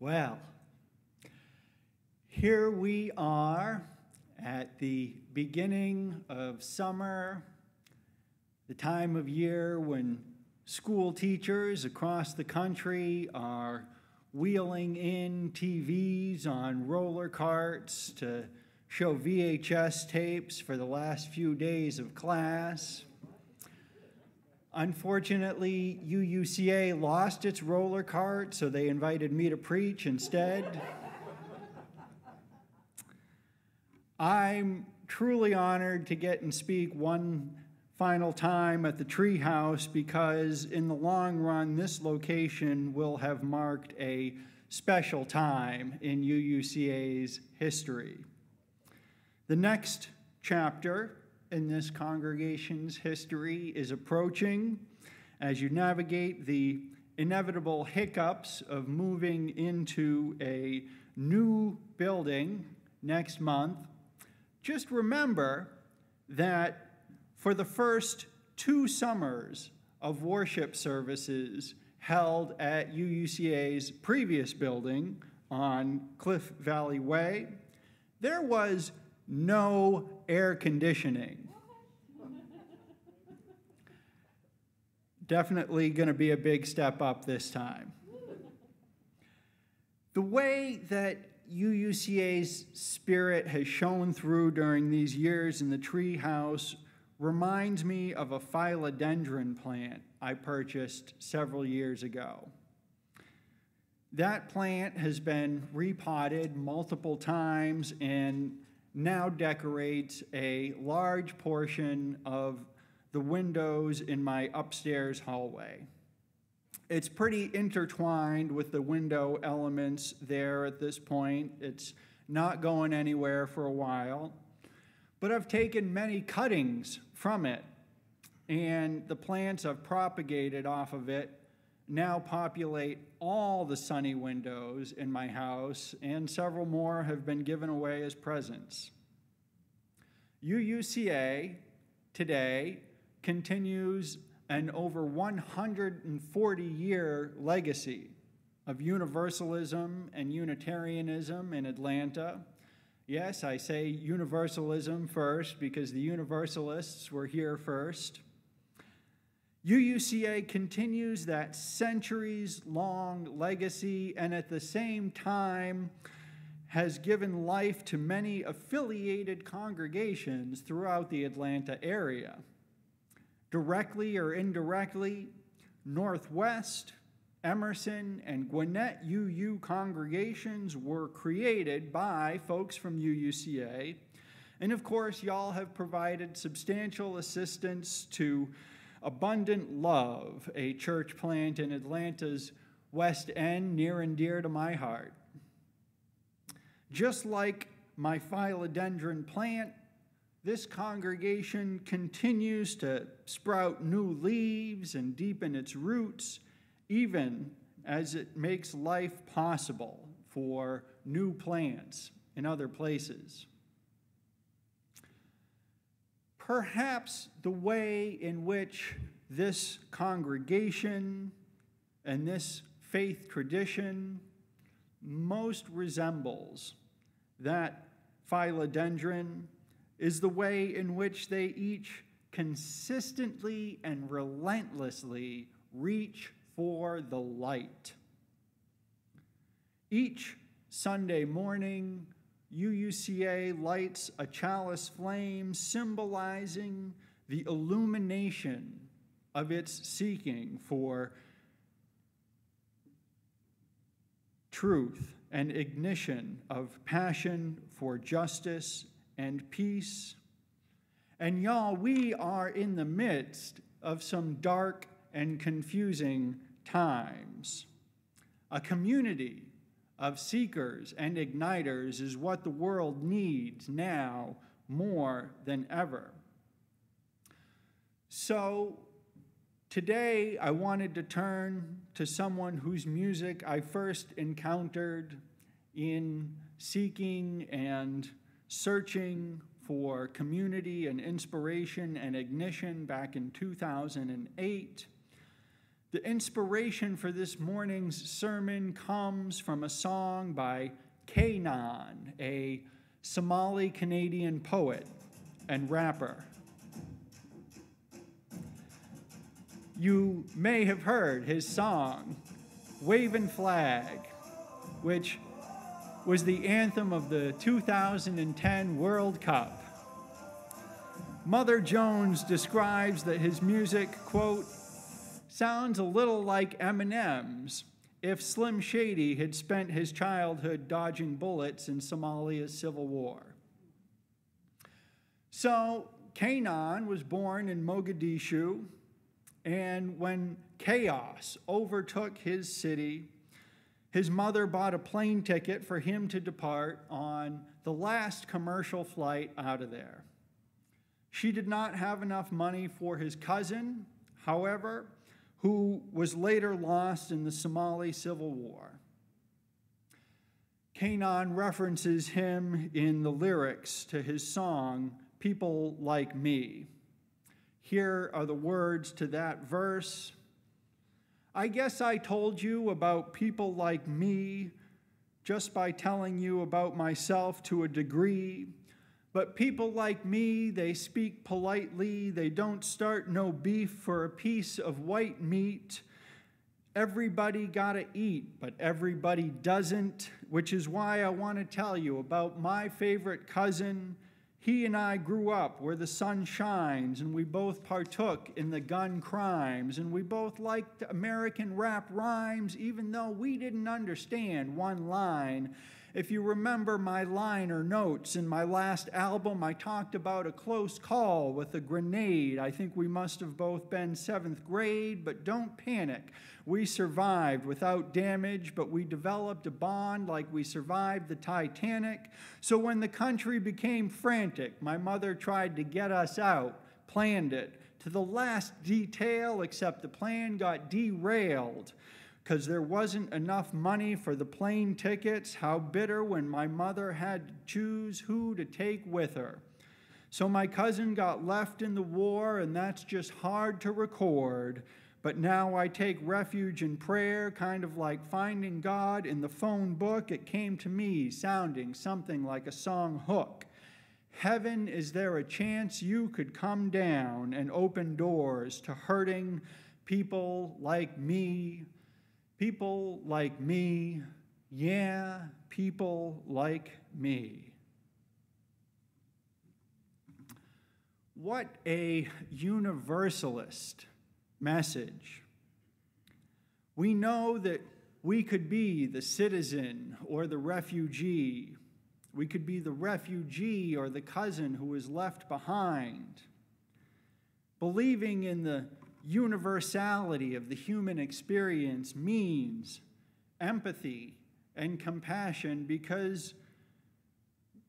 Well, here we are at the beginning of summer, the time of year when school teachers across the country are wheeling in TVs on roller carts to show VHS tapes for the last few days of class. Unfortunately, UUCA lost its roller cart, so they invited me to preach instead. I'm truly honored to get and speak one final time at the Treehouse because in the long run, this location will have marked a special time in UUCA's history. The next chapter in this congregation's history is approaching as you navigate the inevitable hiccups of moving into a new building next month. Just remember that for the first 2 summers of worship services held at UUCA's previous building on Cliff Valley Way, there was no air conditioning. Definitely going to be a big step up this time. The way that UUCA's spirit has shown through during these years in the Treehouse reminds me of a philodendron plant I purchased several years ago. That plant has been repotted multiple times and now decorates a large portion of the windows in my upstairs hallway. It's pretty intertwined with the window elements there at this point. It's not going anywhere for a while. But I've taken many cuttings from it, and the plants I've propagated off of it now populate all the sunny windows in my house, and several more have been given away as presents. UUCA today continues an over 140-year legacy of Universalism and Unitarianism in Atlanta. Yes, I say Universalism first because the Universalists were here first. UUCA continues that centuries-long legacy and at the same time has given life to many affiliated congregations throughout the Atlanta area. Directly or indirectly, Northwest, Emerson, and Gwinnett UU congregations were created by folks from UUCA. And of course, y'all have provided substantial assistance to Abundant LUUv, a church plant in Atlanta's West End, near and dear to my heart. Just like my philodendron plant, this congregation continues to sprout new leaves and deepen its roots, even as it makes life possible for new plants in other places. Perhaps the way in which this congregation and this faith tradition most resembles that philodendron is the way in which they each consistently and relentlessly reach for the light. Each Sunday morning, UUCA lights a chalice flame symbolizing the illumination of its seeking for truth and ignition of passion for justice and peace. And y'all, we are in the midst of some dark and confusing times. A community of seekers and igniters is what the world needs now more than ever. So today I wanted to turn to someone whose music I first encountered in seeking and searching for community and inspiration and ignition back in 2008. The inspiration for this morning's sermon comes from a song by Kanan, a Somali-Canadian poet and rapper. You may have heard his song, Wavin' Flag, which was the anthem of the 2010 World Cup. Mother Jones describes that his music, quote, sounds a little like Eminem's if Slim Shady had spent his childhood dodging bullets in Somalia's civil war. So, Kanan was born in Mogadishu, and when chaos overtook his city, his mother bought a plane ticket for him to depart on the last commercial flight out of there. She did not have enough money for his cousin, however, who was later lost in the Somali Civil War. Kanan references him in the lyrics to his song, People Like Me. Here are the words to that verse. I guess I told you about people like me just by telling you about myself to a degree. But people like me, they speak politely. They don't start no beef for a piece of white meat. Everybody gotta eat, but everybody doesn't, which is why I want to tell you about my favorite cousin. He and I grew up where the sun shines, and we both partook in the gun crimes, and we both liked American rap rhymes, even though we didn't understand one line. If you remember my liner notes in my last album, I talked about a close call with a grenade. I think we must have both been 7th grade, but don't panic. We survived without damage, but we developed a bond like we survived the Titanic. So when the country became frantic, my mother tried to get us out, planned it to the last detail, except the plan got derailed because there wasn't enough money for the plane tickets. How bitter when my mother had to choose who to take with her. So my cousin got left in the war, and that's just hard to record. But now I take refuge in prayer, kind of like finding God in the phone book. It came to me sounding something like a song hook. Heaven, is there a chance you could come down and open doors to hurting people like me? People like me, yeah, people like me. What a universalist message. We know that we could be the citizen or the refugee. We could be the refugee or the cousin who was left behind. Believing in the universality of the human experience means empathy and compassion, because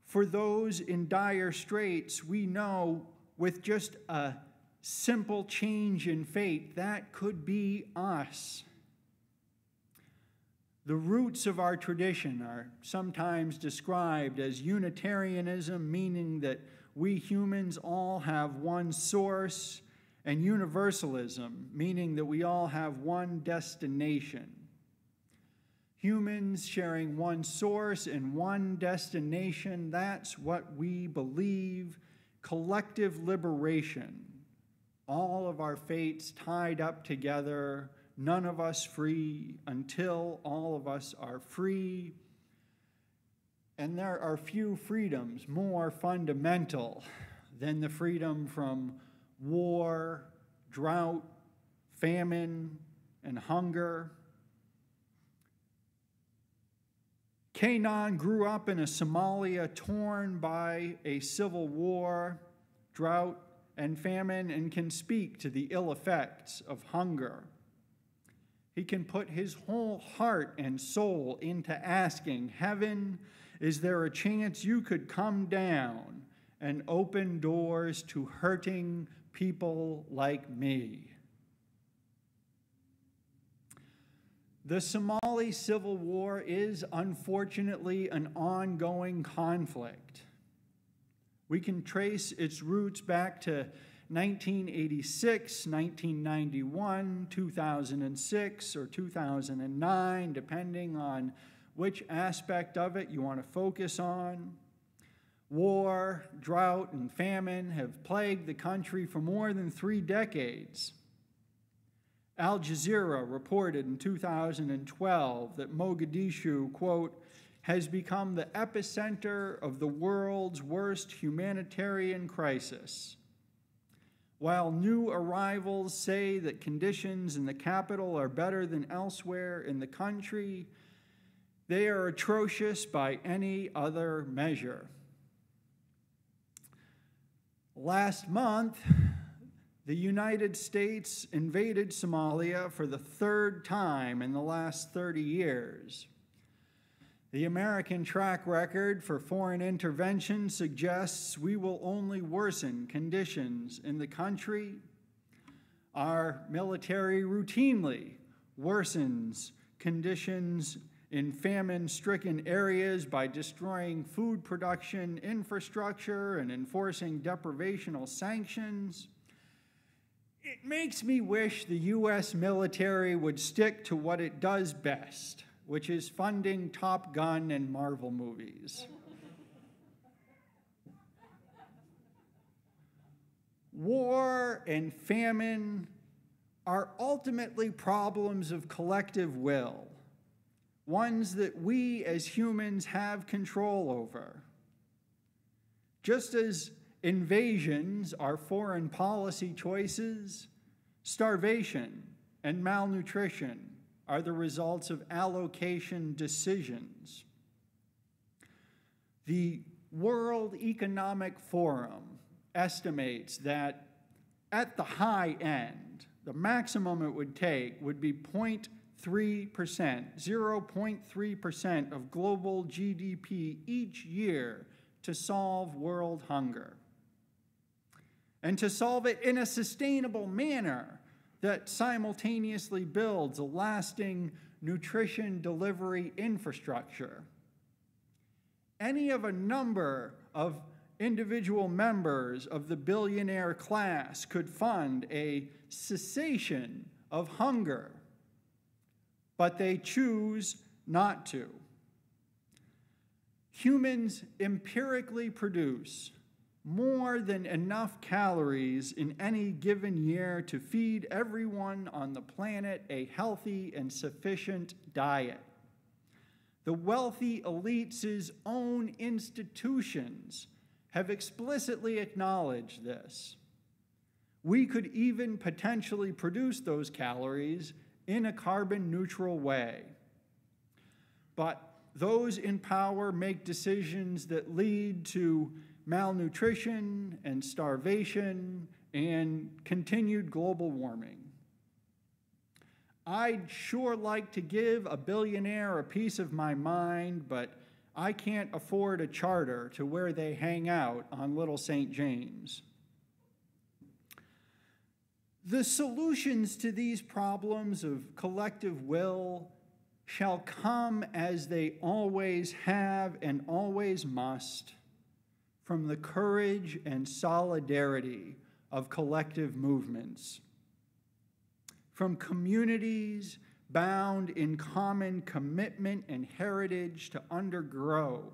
for those in dire straits, we know with just a simple change in fate, that could be us. The roots of our tradition are sometimes described as Unitarianism, meaning that we humans all have one source, and universalism, meaning that we all have one destination. Humans sharing one source and one destination, that's what we believe. Collective liberation. All of our fates tied up together, none of us free until all of us are free. And there are few freedoms more fundamental than the freedom from war, drought, famine, and hunger. Kanan grew up in a Somalia torn by a civil war, drought, and famine, and can speak to the ill effects of hunger. He can put his whole heart and soul into asking, Heaven, is there a chance you could come down and open doors to hurting people like me? The Somali Civil War is unfortunately an ongoing conflict. We can trace its roots back to 1986, 1991, 2006, or 2009, depending on which aspect of it you want to focus on. War, drought, and famine have plagued the country for more than 3 decades. Al Jazeera reported in 2012 that Mogadishu, quote, has become the epicenter of the world's worst humanitarian crisis. While new arrivals say that conditions in the capital are better than elsewhere in the country, they are atrocious by any other measure. Last month, the United States invaded Somalia for the 3rd time in the last 30 years. The American track record for foreign intervention suggests we will only worsen conditions in the country. Our military routinely worsens conditions in famine-stricken areas by destroying food production infrastructure and enforcing deprivational sanctions. It makes me wish the U.S. military would stick to what it does best, which is funding Top Gun and Marvel movies. War and famine are ultimately problems of collective will, ones that we as humans have control over. Just as invasions are foreign policy choices, starvation and malnutrition are the results of allocation decisions. The World Economic Forum estimates that at the high end, the maximum it would take would be 0.3% of global GDP each year to solve world hunger. And to solve it in a sustainable manner that simultaneously builds a lasting nutrition delivery infrastructure. Any of a number of individual members of the billionaire class could fund a cessation of hunger, but they choose not to. Humans empirically produce more than enough calories in any given year to feed everyone on the planet a healthy and sufficient diet. The wealthy elites' own institutions have explicitly acknowledged this. We could even potentially produce those calories in a carbon-neutral way. But those in power make decisions that lead to malnutrition and starvation and continued global warming. I'd sure like to give a billionaire a piece of my mind, but I can't afford a charter to where they hang out on Little St. James. The solutions to these problems of collective will shall come as they always have and always must, from the courage and solidarity of collective movements, from communities bound in common commitment and heritage to undergo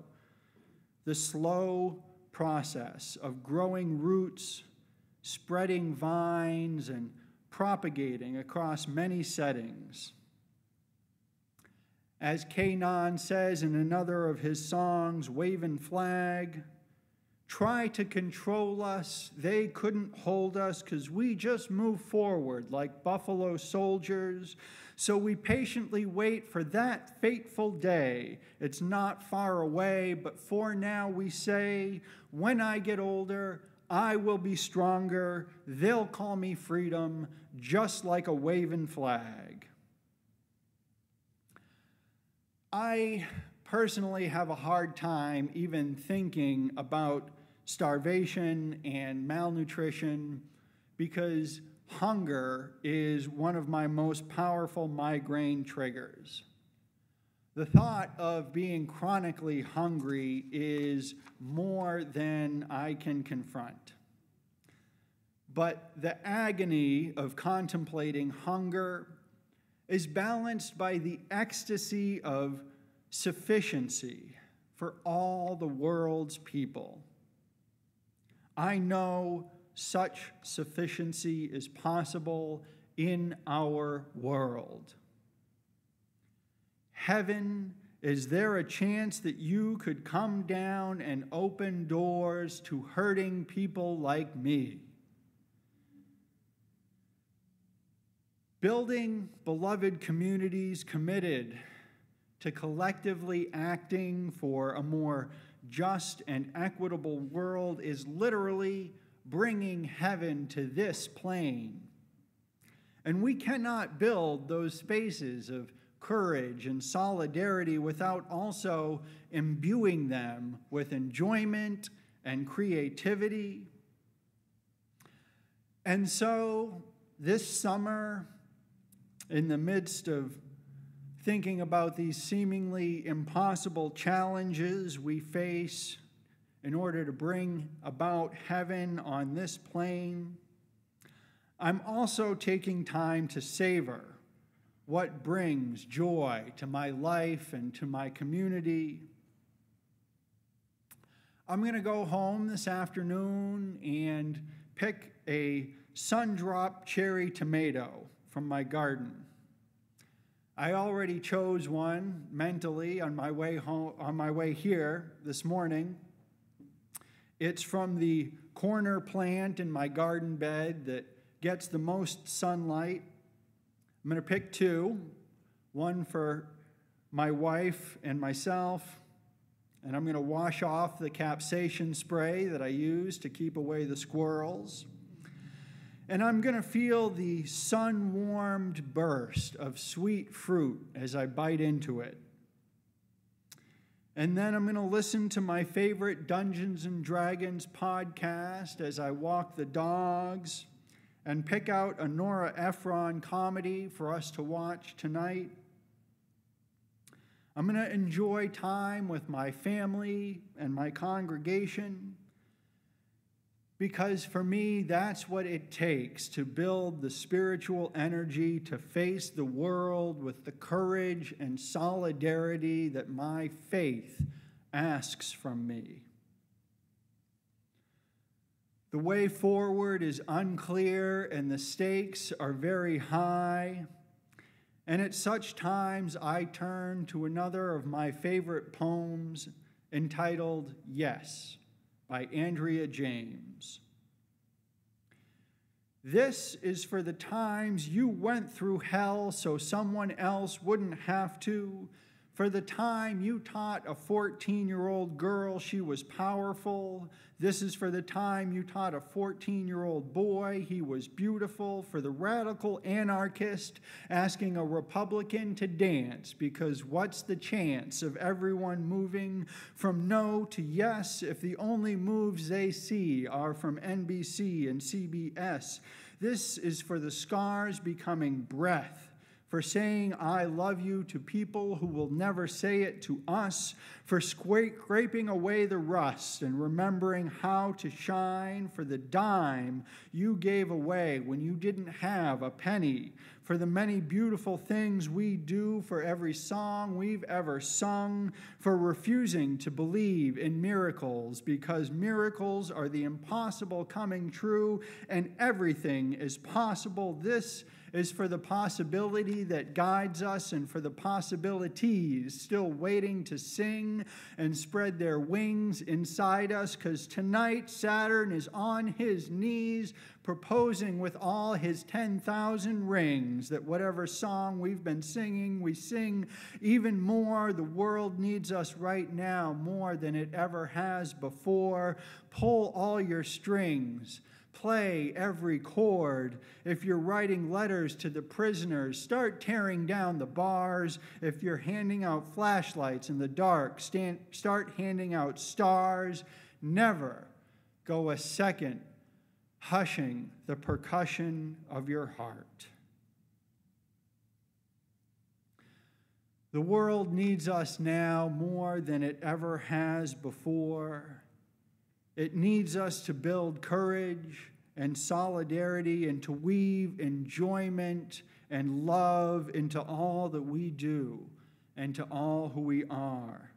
the slow process of growing roots, spreading vines, and propagating across many settings. As Kanon says in another of his songs, Wavin' Flag, try to control us, they couldn't hold us because we just move forward like buffalo soldiers. So we patiently wait for that fateful day. It's not far away, but for now we say, when I get older, I will be stronger. They'll call me freedom, just like a waving flag. I personally have a hard time even thinking about starvation and malnutrition because hunger is one of my most powerful migraine triggers. The thought of being chronically hungry is more than I can confront. but the agony of contemplating hunger is balanced by the ecstasy of sufficiency for all the world's people. I know such sufficiency is possible in our world. Heaven, is there a chance that you could come down and open doors to hurting people like me? Building beloved communities committed to collectively acting for a more just and equitable world is literally bringing heaven to this plane. And we cannot build those spaces of courage and solidarity without also imbuing them with enjoyment and creativity. And so this summer, in the midst of thinking about these seemingly impossible challenges we face in order to bring about heaven on this plane, I'm also taking time to savor what brings joy to my life and to my community. I'm going to go home this afternoon and pick a sun-drop cherry tomato from my garden. I already chose one mentally on my way home, on my way here this morning. It's from the corner plant in my garden bed that gets the most sunlight. I'm going to pick two, one for my wife and myself, and I'm going to wash off the capsaicin spray that I use to keep away the squirrels. And I'm going to feel the sun-warmed burst of sweet fruit as I bite into it. And then I'm going to listen to my favorite Dungeons and Dragons podcast as I walk the dogs and pick out a Nora Ephron comedy for us to watch tonight. I'm going to enjoy time with my family and my congregation, because for me, that's what it takes to build the spiritual energy to face the world with the courage and solidarity that my faith asks from me. The way forward is unclear and the stakes are very high. And at such times, I turn to another of my favorite poems entitled Yes, by Andrea James. This is for the times you went through hell so someone else wouldn't have to, for the time you taught a 14-year-old girl she was powerful. This is for the time you taught a 14-year-old boy he was beautiful, for the radical anarchist asking a Republican to dance, because what's the chance of everyone moving from no to yes if the only moves they see are from NBC and CBS? This is for the scars becoming breath, for saying I love you to people who will never say it to us, for scraping away the rust and remembering how to shine, for the dime you gave away when you didn't have a penny, for the many beautiful things we do, for every song we've ever sung, for refusing to believe in miracles, because miracles are the impossible coming true and everything is possible. This is for the possibility that guides us and for the possibilities still waiting to sing and spread their wings inside us, because tonight Saturn is on his knees proposing with all his 10,000 rings that whatever song we've been singing, we sing even more. The world needs us right now more than it ever has before. Pull all your strings. Play every chord. If you're writing letters to the prisoners, start tearing down the bars. If you're handing out flashlights in the dark, start handing out stars. Never go a second hushing the percussion of your heart. The world needs us now more than it ever has before. It needs us to build courage and solidarity and to weave enjoyment and love into all that we do and to all who we are.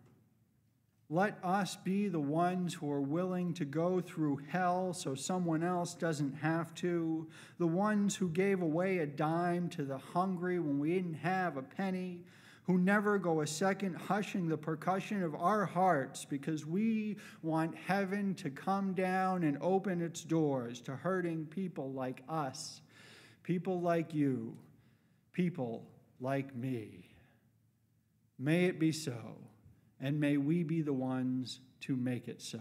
Let us be the ones who are willing to go through hell so someone else doesn't have to, the ones who gave away a dime to the hungry when we didn't have a penny, who never go a second hushing the percussion of our hearts because we want heaven to come down and open its doors to hurting people like us, people like you, people like me. May it be so. And may we be the ones to make it so.